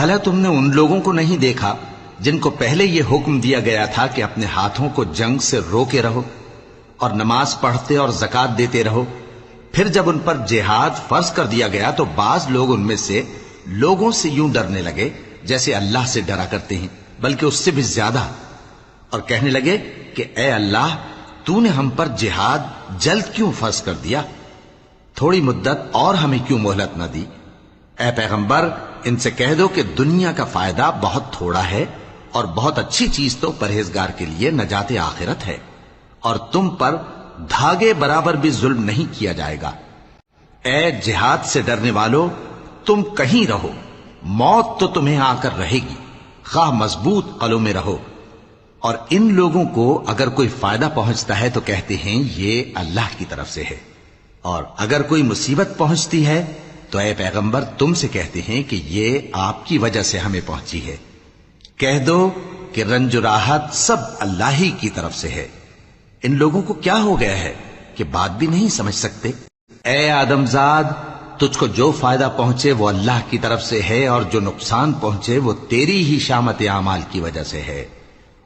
بھلا تم نے ان لوگوں کو نہیں دیکھا جن کو پہلے یہ حکم دیا گیا تھا کہ اپنے ہاتھوں کو جنگ سے روکے رہو اور نماز پڑھتے اور زکوٰۃ دیتے رہو؟ پھر جب ان پر جہاد فرض کر دیا گیا تو بعض لوگ ان میں سے لوگوں سے یوں ڈرنے لگے جیسے اللہ سے ڈرا کرتے ہیں، بلکہ اس سے بھی زیادہ، اور کہنے لگے کہ اے اللہ، تو نے ہم پر جہاد جلد کیوں فرض کر دیا؟ تھوڑی مدت اور ہمیں کیوں مہلت نہ دی؟ اے پیغمبر، ان سے کہہ دو کہ دنیا کا فائدہ بہت تھوڑا ہے اور بہت اچھی چیز تو پرہیزگار کے لیے نجات آخرت ہے، اور تم پر دھاگے برابر بھی ظلم نہیں کیا جائے گا۔ اے جہاد سے ڈرنے والو، تم کہیں رہو، موت تو تمہیں آ کر رہے گی، خواہ مضبوط قلعوں میں رہو۔ اور ان لوگوں کو اگر کوئی فائدہ پہنچتا ہے تو کہتے ہیں یہ اللہ کی طرف سے ہے، اور اگر کوئی مصیبت پہنچتی ہے تو اے پیغمبر تم سے کہتے ہیں کہ یہ آپ کی وجہ سے ہمیں پہنچی ہے۔ کہہ دو کہ رنج و راحت سب اللہ ہی کی طرف سے ہے۔ ان لوگوں کو کیا ہو گیا ہے کہ بات بھی نہیں سمجھ سکتے؟ اے آدم زاد، تجھ کو جو فائدہ پہنچے وہ اللہ کی طرف سے ہے، اور جو نقصان پہنچے وہ تیری ہی شامت اعمال کی وجہ سے ہے۔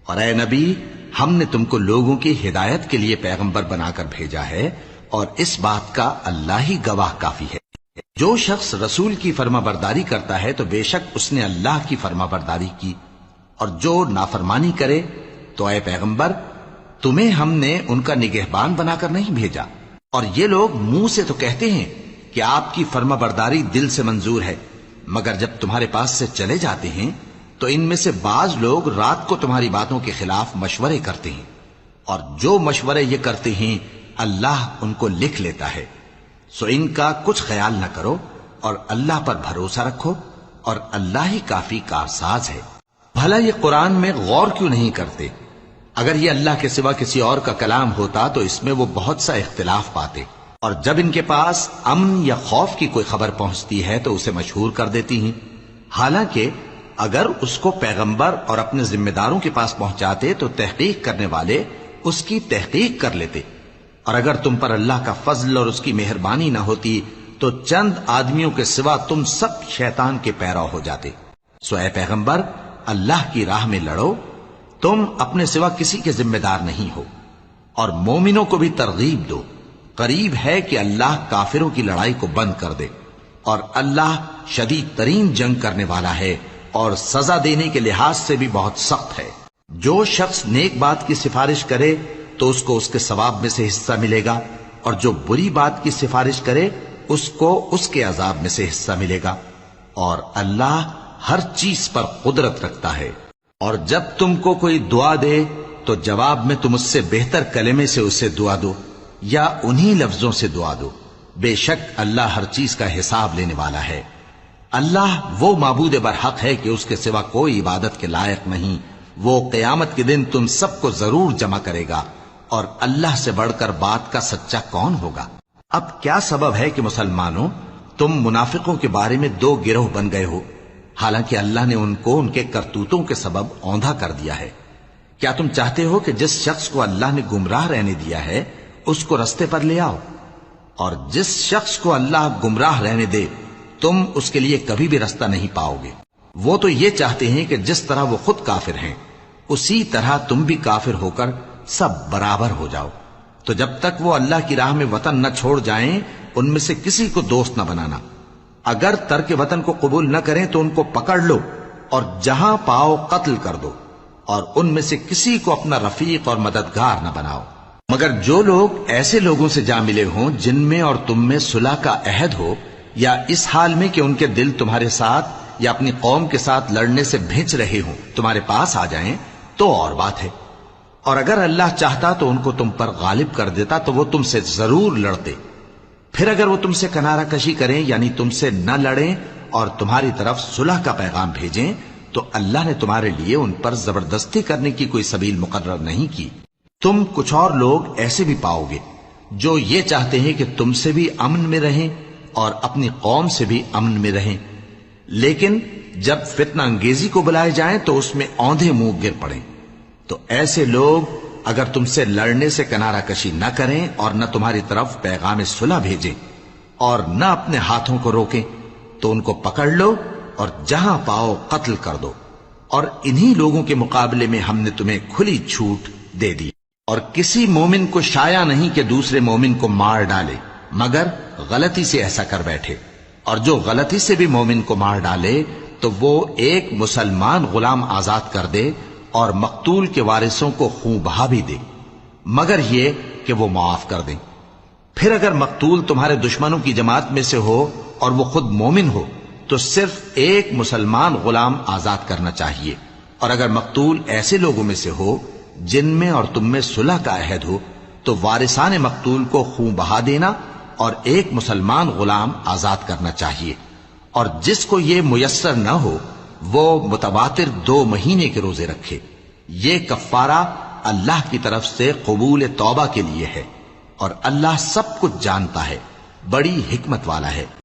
اور اے نبی، ہم نے تم کو لوگوں کی ہدایت کے لیے پیغمبر بنا کر بھیجا ہے، اور اس بات کا اللہ ہی گواہ کافی ہے۔ جو شخص رسول کی فرما برداری کرتا ہے تو بے شک اس نے اللہ کی فرما برداری کی، اور جو نافرمانی کرے تو اے پیغمبر تمہیں ہم نے ان کا نگہبان بنا کر نہیں بھیجا۔ اور یہ لوگ منہ سے تو کہتے ہیں کہ آپ کی فرما برداری دل سے منظور ہے، مگر جب تمہارے پاس سے چلے جاتے ہیں تو ان میں سے بعض لوگ رات کو تمہاری باتوں کے خلاف مشورے کرتے ہیں، اور جو مشورے یہ کرتے ہیں اللہ ان کو لکھ لیتا ہے۔ سو ان کا کچھ خیال نہ کرو اور اللہ پر بھروسہ رکھو، اور اللہ ہی کافی کارساز ہے۔ بھلا یہ قرآن میں غور کیوں نہیں کرتے؟ اگر یہ اللہ کے سوا کسی اور کا کلام ہوتا تو اس میں وہ بہت سا اختلاف پاتے، اور جب ان کے پاس امن یا خوف کی کوئی خبر پہنچتی ہے تو اسے مشہور کر دیتی ہیں، حالانکہ اگر اس کو پیغمبر اور اپنے ذمہ داروں کے پاس پہنچاتے تو تحقیق کرنے والے اس کی تحقیق کر لیتے، اور اگر تم پر اللہ کا فضل اور اس کی مہربانی نہ ہوتی تو چند آدمیوں کے سوا تم سب شیطان کے پیرو ہو جاتے۔ سو اے پیغمبر، اللہ کی راہ میں لڑو، تم اپنے سوا کسی کے ذمہ دار نہیں ہو، اور مومنوں کو بھی ترغیب دو۔ قریب ہے کہ اللہ کافروں کی لڑائی کو بند کر دے، اور اللہ شدید ترین جنگ کرنے والا ہے اور سزا دینے کے لحاظ سے بھی بہت سخت ہے۔ جو شخص نیک بات کی سفارش کرے تو اس کو اس کے ثواب میں سے حصہ ملے گا، اور جو بری بات کی سفارش کرے اس کو اس کے عذاب میں سے حصہ ملے گا، اور اللہ ہر چیز پر قدرت رکھتا ہے۔ اور جب تم کو کوئی دعا دے تو جواب میں تم اس سے بہتر کلمے سے اسے دعا دو، یا انہی لفظوں سے دعا دو، بے شک اللہ ہر چیز کا حساب لینے والا ہے۔ اللہ وہ معبود برحق ہے کہ اس کے سوا کوئی عبادت کے لائق نہیں۔ وہ قیامت کے دن تم سب کو ضرور جمع کرے گا، اور اللہ سے بڑھ کر بات کا سچا کون ہوگا؟ اب کیا سبب ہے کہ مسلمانوں تم منافقوں کے بارے میں دو گروہ بن گئے ہو، حالانکہ اللہ نے ان کو ان کے کرتوتوں کے سبب اوندھا کر دیا ہے؟ کیا تم چاہتے ہو کہ جس شخص کو اللہ نے گمراہ رہنے دیا ہے اس کو رستے پر لے آؤ، اور جس شخص کو اللہ گمراہ رہنے دے تم اس کے لیے کبھی بھی رستہ نہیں پاؤ گے؟ وہ تو یہ چاہتے ہیں کہ جس طرح وہ خود کافر ہیں اسی طرح تم بھی کافر ہو کر سب برابر ہو جاؤ۔ تو جب تک وہ اللہ کی راہ میں وطن نہ چھوڑ جائیں ان میں سے کسی کو دوست نہ بنانا۔ اگر ترک وطن کو قبول نہ کریں تو ان کو پکڑ لو اور جہاں پاؤ قتل کر دو، اور ان میں سے کسی کو اپنا رفیق اور مددگار نہ بناؤ، مگر جو لوگ ایسے لوگوں سے جا ملے ہوں جن میں اور تم میں صلح کا عہد ہو، یا اس حال میں کہ ان کے دل تمہارے ساتھ یا اپنی قوم کے ساتھ لڑنے سے بھنچ رہے ہوں تمہارے پاس آ جائیں تو اور بات ہے۔ اور اگر اللہ چاہتا تو ان کو تم پر غالب کر دیتا تو وہ تم سے ضرور لڑتے۔ پھر اگر وہ تم سے کنارہ کشی کریں یعنی تم سے نہ لڑیں اور تمہاری طرف صلح کا پیغام بھیجیں تو اللہ نے تمہارے لیے ان پر زبردستی کرنے کی کوئی سبیل مقرر نہیں کی۔ تم کچھ اور لوگ ایسے بھی پاؤ گے جو یہ چاہتے ہیں کہ تم سے بھی امن میں رہیں اور اپنی قوم سے بھی امن میں رہیں، لیکن جب فتنہ انگیزی کو بلائے جائیں تو اس میں اوندھے منہ گر پڑیں۔ تو ایسے لوگ اگر تم سے لڑنے سے کنارہ کشی نہ کریں اور نہ تمہاری طرف پیغام صلح بھیجیں اور نہ اپنے ہاتھوں کو روکیں تو ان کو پکڑ لو اور جہاں پاؤ قتل کر دو، اور انہی لوگوں کے مقابلے میں ہم نے تمہیں کھلی چھوٹ دے دی، اور کسی مومن کو شایع نہیں کہ دوسرے مومن کو مار ڈالے مگر غلطی سے ایسا کر بیٹھے، اور جو غلطی سے بھی مومن کو مار ڈالے تو وہ ایک مسلمان غلام آزاد کر دے اور مقتول کے وارثوں کو خون بہا بھی دے، مگر یہ کہ وہ معاف کر دیں۔ پھر اگر مقتول تمہارے دشمنوں کی جماعت میں سے ہو اور وہ خود مومن ہو تو صرف ایک مسلمان غلام آزاد کرنا چاہیے، اور اگر مقتول ایسے لوگوں میں سے ہو جن میں اور تم میں صلح کا عہد ہو تو وارثان مقتول کو خون بہا دینا اور ایک مسلمان غلام آزاد کرنا چاہیے، اور جس کو یہ میسر نہ ہو وہ متواتر 2 مہینے کے روزے رکھے۔ یہ کفارہ اللہ کی طرف سے قبول توبہ کے لیے ہے، اور اللہ سب کچھ جانتا ہے، بڑی حکمت والا ہے۔